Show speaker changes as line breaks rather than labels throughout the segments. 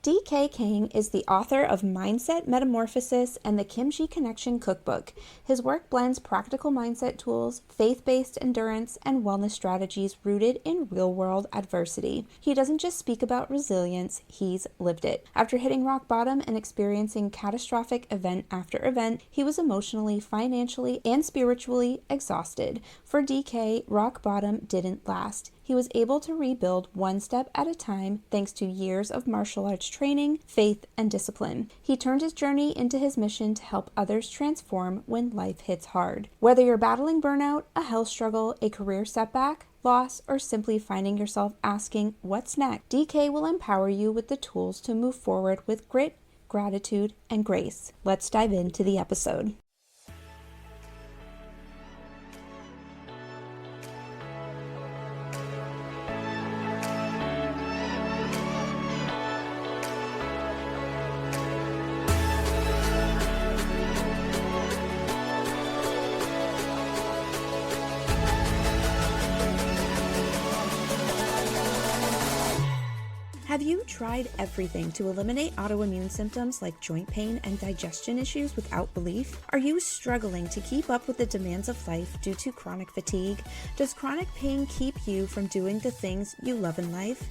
D.K. Kang is the author of Mindset, Metamorphosis, and the Kimchi Connection Cookbook. His work blends practical mindset tools, faith-based endurance, and wellness strategies rooted in real-world adversity. He doesn't just speak about resilience, he's lived it. After hitting rock bottom and experiencing catastrophic event after event, he was emotionally, financially, and spiritually exhausted. For D.K., rock bottom didn't last. He was able to rebuild one step at a time thanks to years of martial arts training, faith, and discipline. He turned his journey into his mission to help others transform when life hits hard. Whether you're battling burnout, a health struggle, a career setback, loss, or simply finding yourself asking, what's next? DK will empower you with the tools to move forward with grit, gratitude, and grace. Let's dive into the episode. Have you tried everything to eliminate autoimmune symptoms like joint pain and digestion issues without relief? Are you struggling to keep up with the demands of life due to chronic fatigue? Does chronic pain keep you from doing the things you love in life?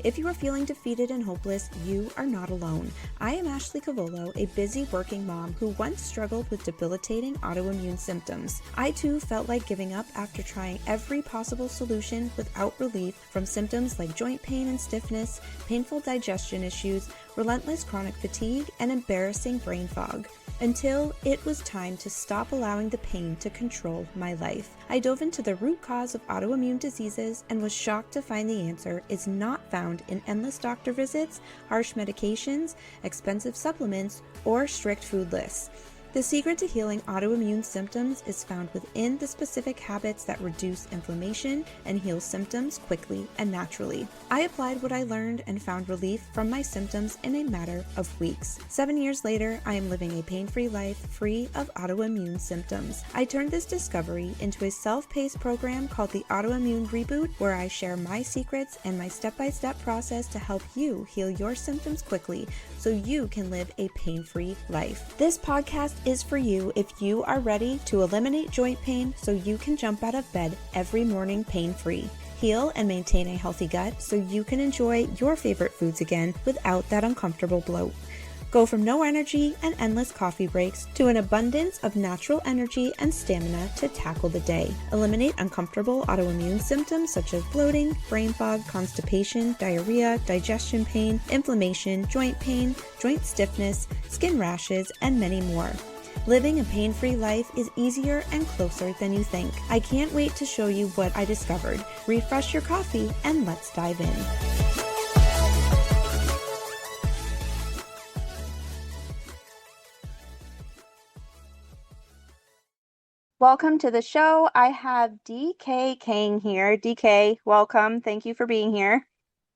If you are feeling defeated and hopeless, you are not alone. I am Ashley Cavolo, a busy working mom who once struggled with debilitating autoimmune symptoms. I too felt like giving up after trying every possible solution without relief from symptoms like joint pain and stiffness, painful digestion issues, relentless chronic fatigue, and embarrassing brain fog. Until it was time to stop allowing the pain to control my life. I dove into the root cause of autoimmune diseases and was shocked to find the answer is not found in endless doctor visits, harsh medications, expensive supplements, or strict food lists. The secret to healing autoimmune symptoms is found within the specific habits that reduce inflammation and heal symptoms quickly and naturally. I applied what I learned and found relief from my symptoms in a matter of weeks. 7 years later, I am living a pain-free life free of autoimmune symptoms. I turned this discovery into a self-paced program called the Autoimmune Reboot, where I share my secrets and my step-by-step process to help you heal your symptoms quickly so you can live a pain-free life. This podcast is for you if you are ready to eliminate joint pain so you can jump out of bed every morning pain-free. Heal and maintain a healthy gut so you can enjoy your favorite foods again without that uncomfortable bloat. Go from no energy and endless coffee breaks to an abundance of natural energy and stamina to tackle the day. Eliminate uncomfortable autoimmune symptoms such as bloating, brain fog, constipation, diarrhea, digestion pain, inflammation, joint stiffness, skin rashes, and many more. Living a pain-free life is easier and closer than you think. I can't wait to show you what I discovered. Refresh your coffee and let's dive in. Welcome to the show. I have D.K. Kang here. D.K., welcome. Thank you for being here.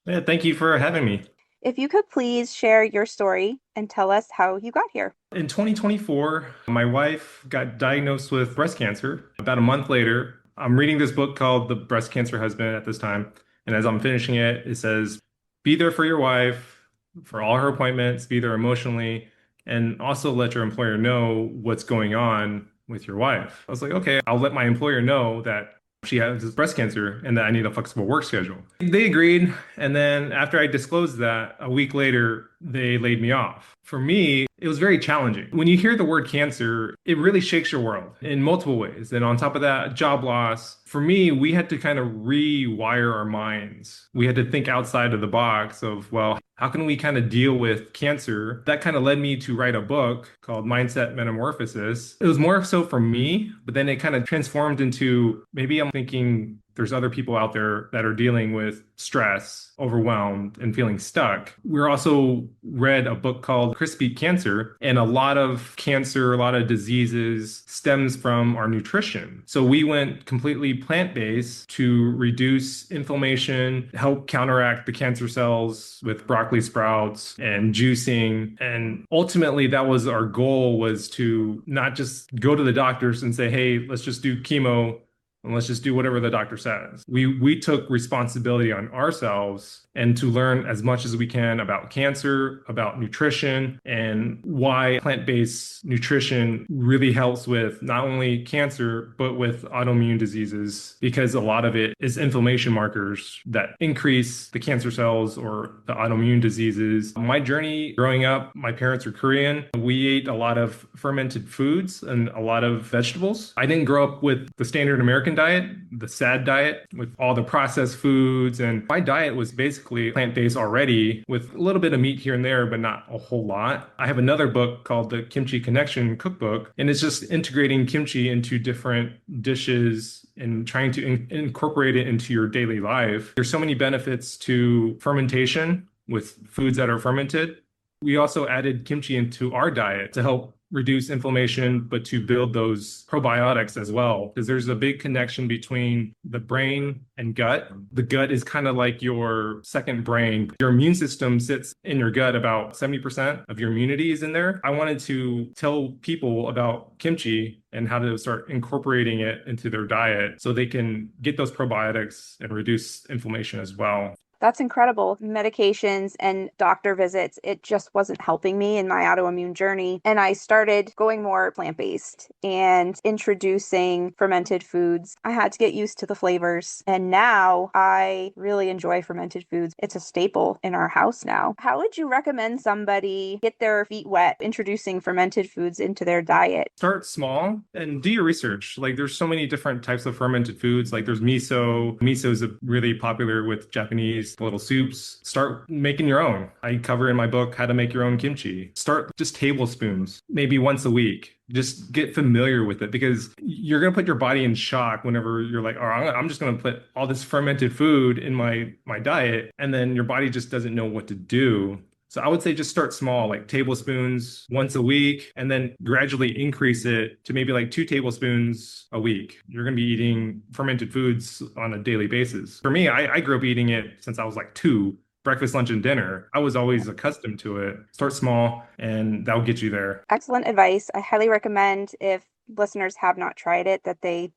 Yeah, thank you for having me.
If you could please share your story and tell us how you got here.
In 2024, my wife got diagnosed with breast cancer. About a month later, I'm reading this book called The Breast Cancer Husband at this time. And as I'm finishing it, it says, be there for your wife, for all her appointments, be there emotionally, and also let your employer know what's going on with your wife. I was like, okay, I'll let my employer know that she has breast cancer and that I need a flexible work schedule. They agreed. And then after I disclosed that, a week later, they laid me off. For me, it was very challenging. When you hear the word cancer, it really shakes your world in multiple ways. And on top of that, job loss. For me, we had to kind of rewire our minds. We had to think outside of the box of, well, how can we kind of deal with cancer? That kind of led me to write a book called Mindset Metamorphosis. It was more so for me, but then it kind of transformed into maybe I'm thinking there's other people out there that are dealing with stress, overwhelmed, and feeling stuck. We also read a book called Chris Beat Cancer, and a lot of cancer, a lot of diseases stems from our nutrition. So we went completely plant-based to reduce inflammation, help counteract the cancer cells with broccoli sprouts and juicing. And ultimately, that was our goal, was to not just go to the doctors and say, hey, let's just do chemo and let's just do whatever the doctor says. We took responsibility on ourselves and to learn as much as we can about cancer, about nutrition, and why plant-based nutrition really helps with not only cancer, but with autoimmune diseases, because a lot of it is inflammation markers that increase the cancer cells or the autoimmune diseases. My journey growing up, my parents are Korean. We ate a lot of fermented foods and a lot of vegetables. I didn't grow up with the standard American diet, the SAD diet, with all the processed foods. And my diet was basically plant-based already, with a little bit of meat here and there, but not a whole lot. I have another book called the Kimchi Cookbook, and it's just integrating kimchi into different dishes and trying to incorporate it into your daily life. There's so many benefits to fermentation with foods that are fermented. We also added kimchi into our diet to help reduce inflammation, but to build those probiotics as well, because there's a big connection between the brain and gut. The gut is kind of like your second brain. Your immune system sits in your gut. About 70% of your immunity is in there. I wanted to tell people about kimchi and how to start incorporating it into their diet so they can get those probiotics and reduce inflammation as well.
That's incredible. Medications and doctor visits, it just wasn't helping me in my autoimmune journey. And I started going more plant-based and introducing fermented foods. I had to get used to the flavors. And now I really enjoy fermented foods. It's a staple in our house now. How would you recommend somebody get their feet wet introducing fermented foods into their diet?
Start small and do your research. Like, there's so many different types of fermented foods. Like, there's miso. Miso is really popular with Japanese little soups. Start making your own. I cover in my book how to make your own kimchi. Start just tablespoons, maybe once a week. Just get familiar with it, because you're going to put your body in shock whenever you're like, oh, I'm just going to put all this fermented food in my diet. And then your body just doesn't know what to do. So I would say just start small, like tablespoons once a week, and then gradually increase it to maybe like 2 tablespoons a week. You're going to be eating fermented foods on a daily basis. For me, I grew up eating it since I was like 2. Breakfast, lunch, and dinner. I was always accustomed to it. Start small, and that'll get you there.
Excellent advice. I highly recommend, if listeners have not tried it, that they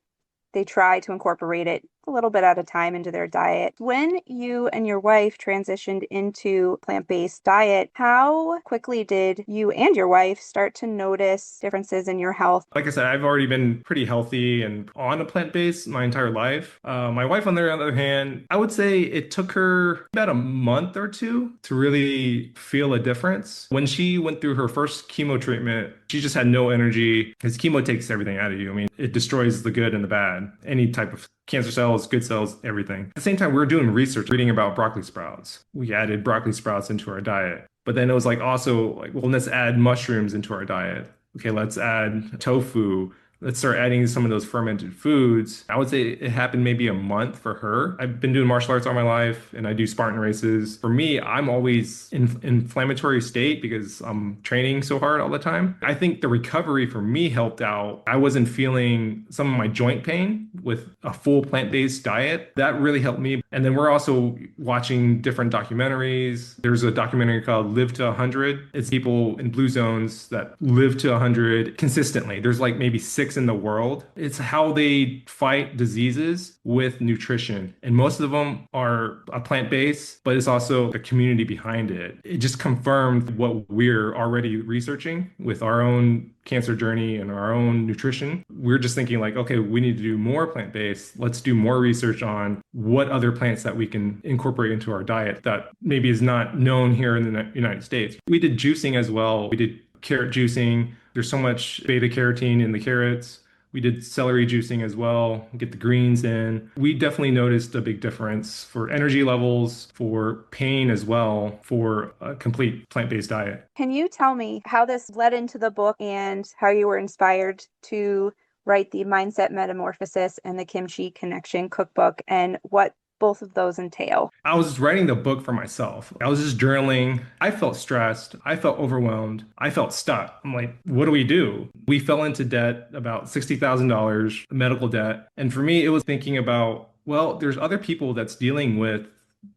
try to incorporate it a little bit at a time into their diet. When you and your wife transitioned into plant-based diet, how quickly did you and your wife start to notice differences in your health?
Like I said, I've already been pretty healthy and on a plant-based my entire life. My wife, on the other hand, I would say it took her about a month or 2 to really feel a difference. When she went through her first chemo treatment, she just had no energy, because chemo takes everything out of you. I mean, it destroys the good and the bad. Any type of cancer cells, good cells, everything. At the same time, we were doing research, reading about broccoli sprouts. We added broccoli sprouts into our diet. But then it was like also like, well, let's add mushrooms into our diet. Okay, let's add tofu. Let's start adding some of those fermented foods. I would say it happened maybe a month for her. I've been doing martial arts all my life, and I do Spartan races. For me, I'm always in inflammatory state because I'm training so hard all the time. I think the recovery for me helped out. I wasn't feeling some of my joint pain with a full plant-based diet. That really helped me. And then we're also watching different documentaries. There's a documentary called Live to 100. It's people in blue zones that live to 100 consistently. There's like maybe 6 in the world. It's how they fight diseases with nutrition. And most of them are a plant-based, but it's also the community behind it. It just confirmed what we're already researching with our own cancer journey and our own nutrition. We're just thinking like, okay, we need to do more plant-based. Let's do more research on what other plants that we can incorporate into our diet that maybe is not known here in the United States. We did juicing as well. We did carrot juicing. There's so much beta carotene in the carrots. We did celery juicing as well, get the greens in. We definitely noticed a big difference for energy levels, for pain as well, for a complete plant-based diet.
Can you tell me how this led into the book and how you were inspired to write the Mindset Metamorphosis and the Kimchi Connection Cookbook, and what both of those entail?
I was writing the book for myself. I was just journaling. I felt stressed. I felt overwhelmed. I felt stuck. I'm like, what do we do? We fell into debt, about $60,000 medical debt. And for me, it was thinking about, well, there's other people that's dealing with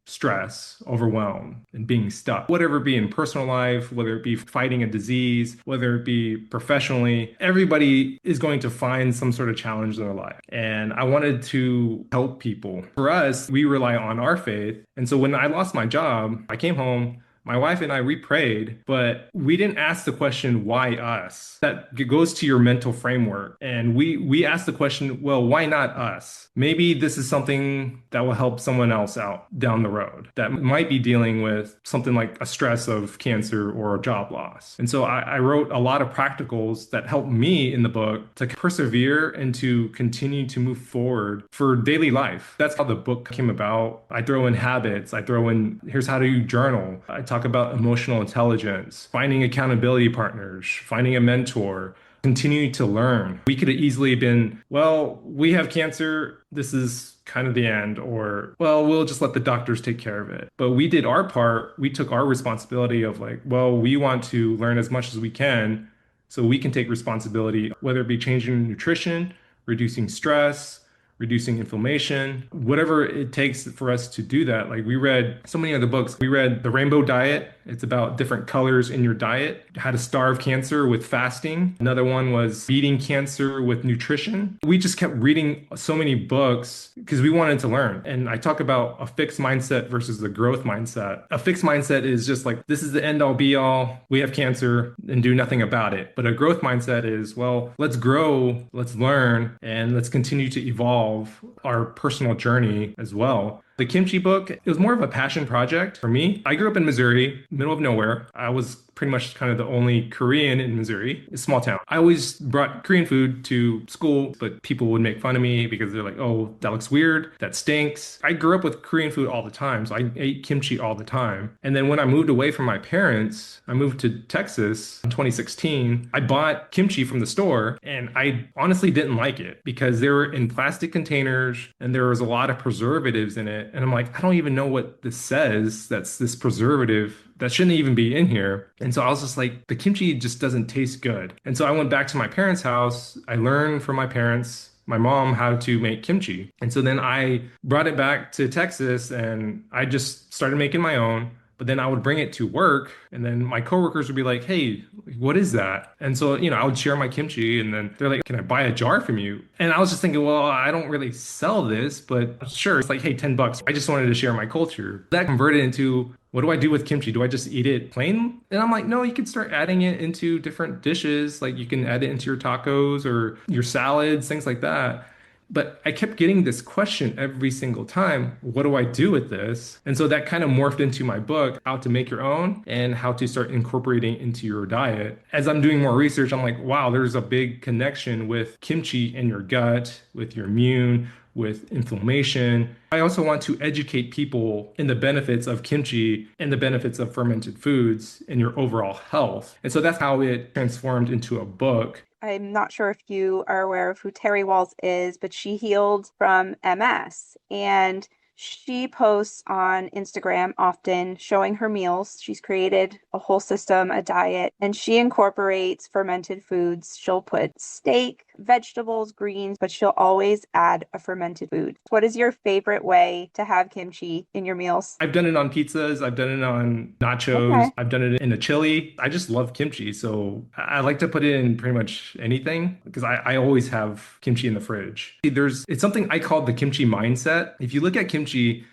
stress, overwhelm, and being stuck. Whatever it be in personal life, whether it be fighting a disease, whether it be professionally, everybody is going to find some sort of challenge in their life. And I wanted to help people. For us, we rely on our faith. And so when I lost my job, I came home. My wife and I, we prayed, but we didn't ask the question, why us? That goes to your mental framework. And we asked the question, well, why not us? Maybe this is something that will help someone else out down the road that might be dealing with something like a stress of cancer or a job loss. And so I wrote a lot of practicals that helped me in the book to persevere and to continue to move forward for daily life. That's how the book came about. I throw in habits. I throw in, here's how to journal. I talk about emotional intelligence, finding accountability partners, finding a mentor, continuing to learn. We could have easily been, well, we have cancer. This is kind of the end, or, well, we'll just let the doctors take care of it. But we did our part. We took our responsibility of like, well, we want to learn as much as we can so we can take responsibility, whether it be changing nutrition, reducing stress, reducing inflammation, whatever it takes for us to do that. Like we read so many other books. We read The Rainbow Diet. It's about different colors in your diet, how to starve cancer with fasting. Another one was beating cancer with nutrition. We just kept reading so many books because we wanted to learn. And I talk about a fixed mindset versus the growth mindset. A fixed mindset is just like, this is the end all be all. We have cancer and do nothing about it. But a growth mindset is, well, let's grow, let's learn, and let's continue to evolve our personal journey as well. The Kimchi book, it was more of a passion project for me. I grew up in Missouri, middle of nowhere. I was pretty much kind of the only Korean in Missouri, a small town. I always brought Korean food to school, but people would make fun of me because they're like, oh, that looks weird. That stinks. I grew up with Korean food all the time, so I ate kimchi all the time. And then when I moved away from my parents, I moved to Texas in 2016. I bought kimchi from the store, and I honestly didn't like it because they were in plastic containers and there was a lot of preservatives in it. And I'm like, I don't even know what this says. That's this preservative that shouldn't even be in here. And so I was just like, the kimchi just doesn't taste good. And so I went back to my parents' house. I learned from my parents, my mom, how to make kimchi. And so then I brought it back to Texas and I just started making my own. But then I would bring it to work, and then my coworkers would be like, hey, what is that? And so, I would share my kimchi, and then they're like, can I buy a jar from you? And I was just thinking, well, I don't really sell this, but sure. It's like, hey, $10. I just wanted to share my culture. That converted into, what do I do with kimchi? Do I just eat it plain? And I'm like, no, you can start adding it into different dishes. Like you can add it into your tacos or your salads, things like that. But I kept getting this question every single time, what do I do with this? And so that kind of morphed into my book, How to Make Your Own and how to start incorporating into your diet. As I'm doing more research, I'm like, wow, there's a big connection with kimchi in your gut, with your immune, with inflammation. I also want to educate people in the benefits of kimchi and the benefits of fermented foods in your overall health. And so that's how it transformed into a book.
I'm not sure if you are aware of who Terry Walls is, but she healed from MS. And she posts on Instagram often showing her meals. She's created a whole system, a diet, and she incorporates fermented foods. She'll put steak, vegetables, greens, but she'll always add a fermented food. What is your favorite way to have kimchi in your meals?
I've done it on pizzas. I've done it on nachos.
Okay.
I've done it in a chili. I just love kimchi. So I like to put it in pretty much anything because I always have kimchi in the fridge. It's something I call the kimchi mindset. If you look at kimchi,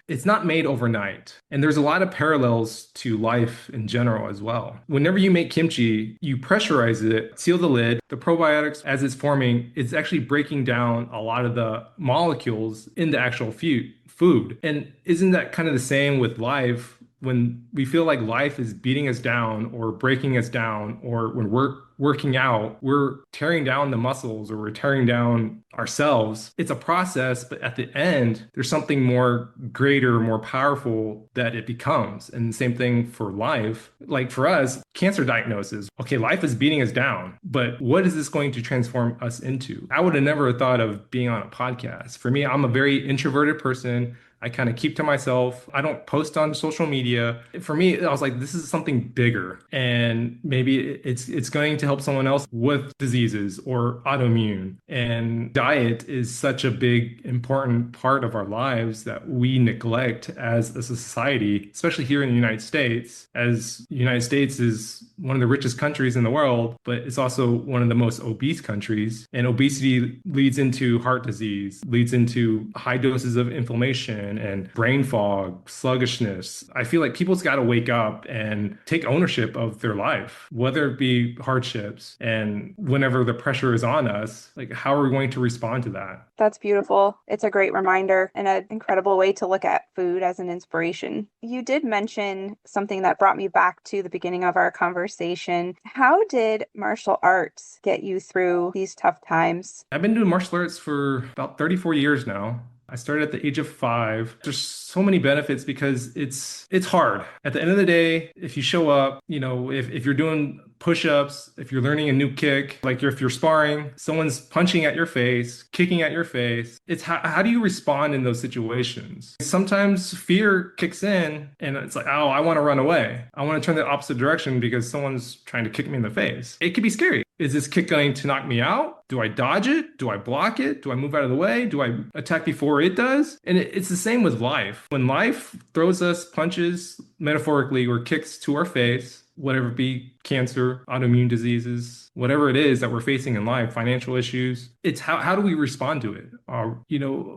it's not made overnight. And there's a lot of parallels to life in general as well. Whenever you make kimchi, you pressurize it, seal the lid. The probiotics, as it's forming, it's actually breaking down a lot of the molecules in the actual food. And isn't that kind of the same with life? When we feel like life is beating us down or breaking us down, or when we're working out, we're tearing down the muscles or we're tearing down ourselves. It's a process, but at the end, there's something more greater, more powerful that it becomes. And the same thing for life. Like for us, cancer diagnosis. Okay, life is beating us down, but what is this going to transform us into? I would have never thought of being on a podcast. For me, I'm a very introverted person. I kind of keep to myself. I don't post on social media. For me, I was like, this is something bigger, and maybe it's going to help someone else with diseases or autoimmune. And diet is such a big, important part of our lives that we neglect as a society, especially here in the United States, as the United States is one of the richest countries in the world, but it's also one of the most obese countries. And obesity leads into heart disease, leads into high doses of inflammation and brain fog, sluggishness. I feel like people's got to wake up and take ownership of their life, whether it be hardships. And whenever the pressure is on us, like, how are we going to respond to that?
That's beautiful. It's a great reminder and an incredible way to look at food as an inspiration. You did mention something that brought me back to the beginning of our conversation. How did martial arts get you through these tough times?
I've been doing martial arts for about 34 years now. I started at the age of 5. There's so many benefits because it's hard. At the end of the day, if you show up, if you're doing push-ups, if you're learning a new kick, like if you're sparring, someone's punching at your face, kicking at your face, it's how do you respond in those situations? Sometimes fear kicks in and it's like, oh, I want to run away. I want to turn the opposite direction because someone's trying to kick me in the face. It could be scary. Is this kick going to knock me out? Do I dodge it? Do I block it? Do I move out of the way? Do I attack before it does? And it's the same with life. When life throws us punches, metaphorically, or kicks to our face, whatever it be, cancer, autoimmune diseases, whatever it is that we're facing in life, financial issues, it's how do we respond to it?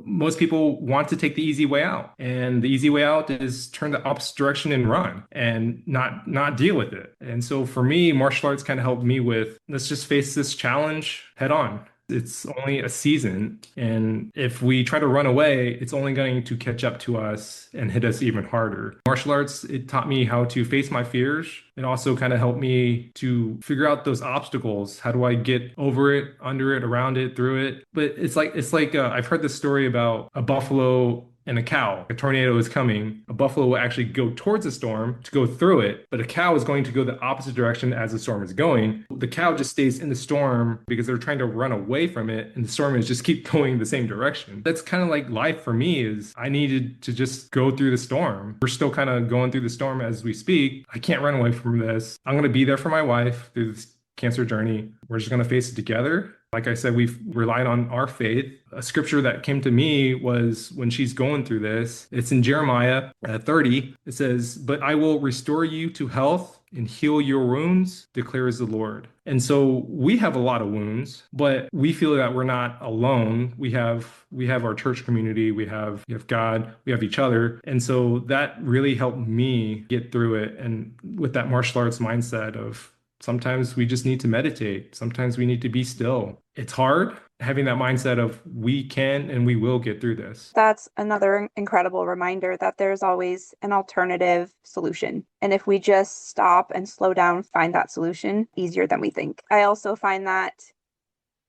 Most people want to take the easy way out. And the easy way out is turn the opposite direction and run and not deal with it. And so for me, martial arts kind of helped me with, let's just face this challenge head on. It's only a season. And if we try to run away, it's only going to catch up to us and hit us even harder. Martial arts, it taught me how to face my fears. It also kind of helped me to figure out those obstacles. How do I get over it, under it, around it, through it? But it's like I've heard this story about a buffalo and a cow. A tornado is coming. A buffalo will actually go towards the storm to go through it, but a cow is going to go the opposite direction as the storm is going. The cow just stays in the storm because they're trying to run away from it, and the storm is just keep going the same direction. That's kind of like life for me. Is I needed to just go through the storm. We're still kind of going through the storm as we speak. I can't run away from this. I'm going to be there for my wife through this cancer journey. We're just going to face it together. Like I said, we've relied on our faith. A scripture that came to me was when she's going through this. It's in Jeremiah 30. It says, "But I will restore you to health and heal your wounds, declares the Lord." And so we have a lot of wounds, but we feel that we're not alone. We have our church community, we have God, we have each other. And so that really helped me get through it. And with that martial arts mindset of, sometimes we just need to meditate. Sometimes we need to be still. It's hard having that mindset of we can and we will get through this.
That's another incredible reminder that there's always an alternative solution. And if we just stop and slow down, find that solution easier than we think. I also find that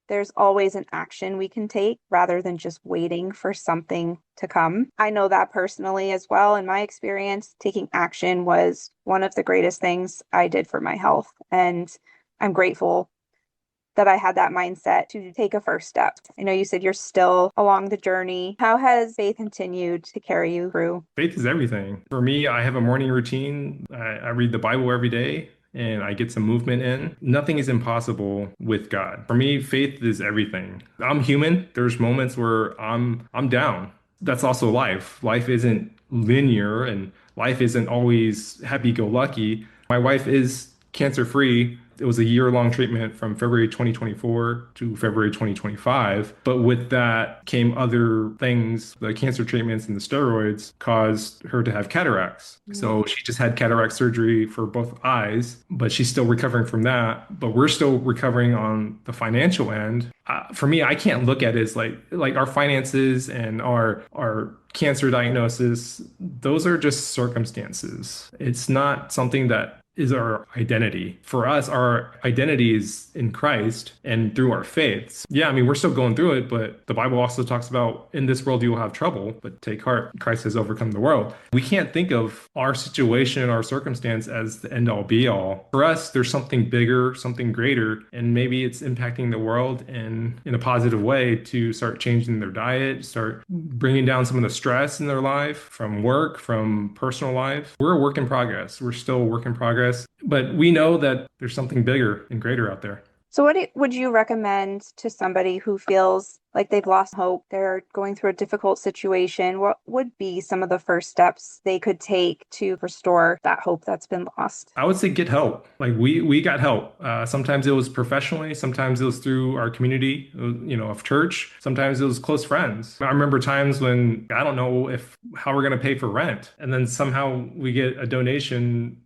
there's always an action we can take rather than just waiting for something to come. I know that personally as well. In my experience, taking action was one of the greatest things I did for my health. And I'm grateful that I had that mindset to take a first step. I know you said you're still along the journey. How has faith continued to carry you through?
Faith is everything. For me, I have a morning routine. I read the Bible every day, and I get some movement in. Nothing is impossible with God. For me, faith is everything. I'm human. There's moments where I'm down. That's also life. Life isn't linear, and life isn't always happy-go-lucky. My wife is cancer-free. It was a year-long treatment from February 2024 to February 2025. But with that came other things. The cancer treatments and the steroids caused her to have cataracts. So she just had cataract surgery for both eyes, but she's still recovering from that. But we're still recovering on the financial end. For me, I can't look at it as like our finances and our cancer diagnosis. Those are just circumstances. It's not something that is our identity. For us, our identity is in Christ and through our faiths. Yeah, I mean, we're still going through it, but the Bible also talks about in this world you will have trouble, but take heart, Christ has overcome the world. We can't think of our situation, our circumstance as the end all be all. For us, there's something bigger, something greater, and maybe it's impacting the world in a positive way to start changing their diet, start bringing down some of the stress in their life from work, from personal life. We're a work in progress. We're still a work in progress, but we know that there's something bigger and greater out there.
So would you recommend to somebody who feels like they've lost hope, they're going through a difficult situation? What would be some of the first steps they could take to restore that hope that's been lost?
I would say get help. Like we got help. Sometimes it was professionally, sometimes it was through our community, of church. Sometimes it was close friends. I remember times when I don't know how we're going to pay for rent, and then somehow we get a donation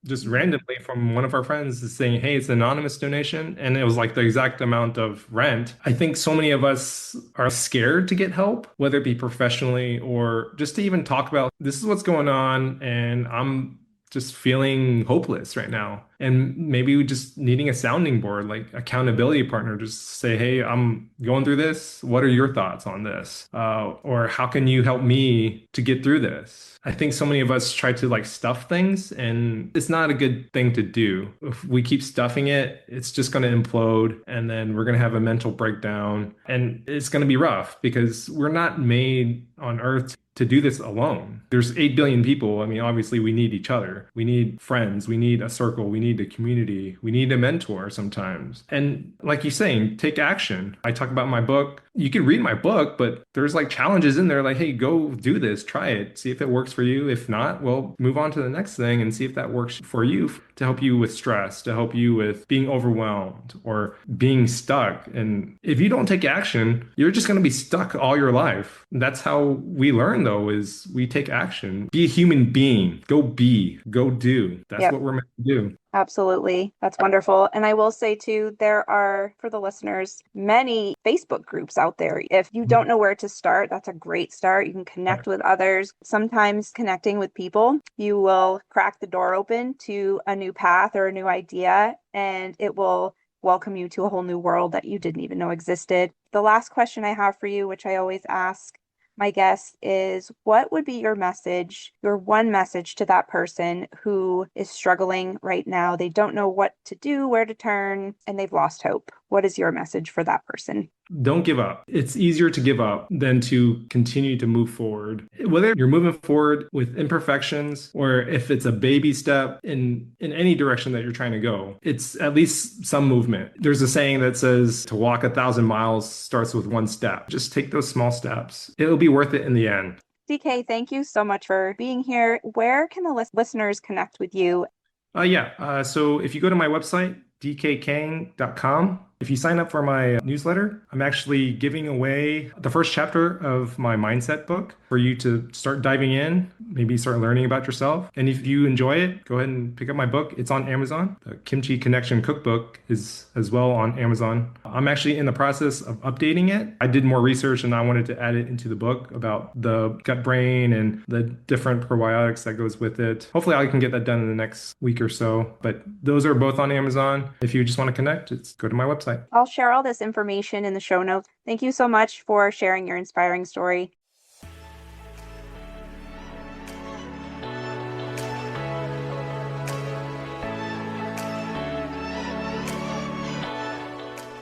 just randomly from one of our friends saying, hey, it's an anonymous donation. And it was like the exact amount of rent. I think so many of us are scared to get help, whether it be professionally or just to even talk about this is what's going on. And I'm just feeling hopeless right now. And maybe we just needing a sounding board, like accountability partner, just say, hey, I'm going through this. What are your thoughts on this? Or how can you help me to get through this? I think so many of us try to like stuff things, and it's not a good thing to do. If we keep stuffing it, it's just going to implode, and then we're going to have a mental breakdown, and it's going to be rough because we're not made on earth to do this alone. There's 8 billion people. I mean, obviously we need each other. We need friends. We need a circle. We need a community. We need a mentor sometimes. And like you're saying, take action. I talk about my book. You can read my book, but there's like challenges in there like, hey, go do this, try it, see if it works for you. If not, well, move on to the next thing and see if that works for you to help you with stress, to help you with being overwhelmed or being stuck. And if you don't take action, you're just going to be stuck all your life. That's how we learn, though, is we take action. Be a human being. Go do. That's what we're meant to do.
Absolutely. That's wonderful. And I will say too, there are, for the listeners, many Facebook groups out there. If you don't know where to start, that's a great start. You can connect with others. Sometimes connecting with people, you will crack the door open to a new path or a new idea, and it will welcome you to a whole new world that you didn't even know existed. The last question I have for you, which I always ask my guest, is what would be your message, your one message to that person who is struggling right now? They don't know what to do, where to turn, and they've lost hope. What is your message for that person?
Don't give up. It's easier to give up than to continue to move forward. Whether you're moving forward with imperfections or if it's a baby step in any direction that you're trying to go, it's at least some movement. There's a saying that says to walk 1,000 miles starts with one step. Just take those small steps. It'll be worth it in the end.
DK, thank you so much for being here. Where can the listeners connect with you?
So if you go to my website, dkkang.com, if you sign up for my newsletter, I'm actually giving away the first chapter of my mindset book for you to start diving in, maybe start learning about yourself. And if you enjoy it, go ahead and pick up my book. It's on Amazon. The Kimchi Connection Cookbook is as well on Amazon. I'm actually in the process of updating it. I did more research and I wanted to add it into the book about the gut brain and the different probiotics that goes with it. Hopefully I can get that done in the next week or so. But those are both on Amazon. If you just want to connect, go to my website.
I'll share all this information in the show notes. Thank you so much for sharing your inspiring story.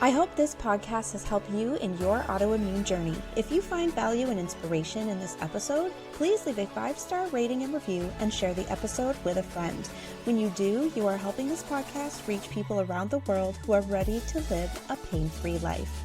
I hope this podcast has helped you in your autoimmune journey. If you find value and inspiration in this episode, please leave a 5-star rating and review and share the episode with a friend. When you do, you are helping this podcast reach people around the world who are ready to live a pain-free life.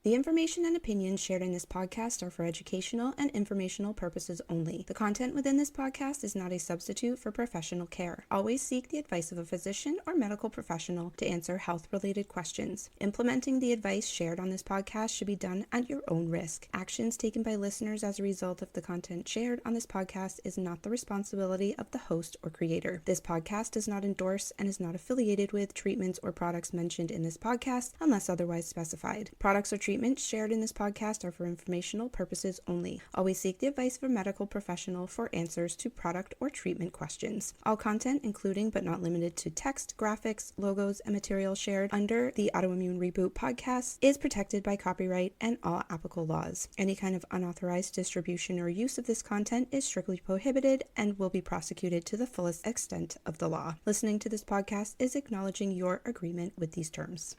The information and opinions shared in this podcast are for educational and informational purposes only. The content within this podcast is not a substitute for professional care. Always seek the advice of a physician or medical professional to answer health-related questions. Implementing the advice shared on this podcast should be done at your own risk. Actions taken by listeners as a result of the content shared on this podcast is not the responsibility of the host or creator. This podcast does not endorse and is not affiliated with treatments or products mentioned in this podcast unless otherwise specified. Products or treatments shared in this podcast are for informational purposes only. Always seek the advice of a medical professional for answers to product or treatment questions. All content, including but not limited to text, graphics, logos, and material shared under the Autoimmune Reboot podcast, is protected by copyright and all applicable laws. Any kind of unauthorized distribution or use of this content is strictly prohibited and will be prosecuted to the fullest extent of the law. Listening to this podcast is acknowledging your agreement with these terms.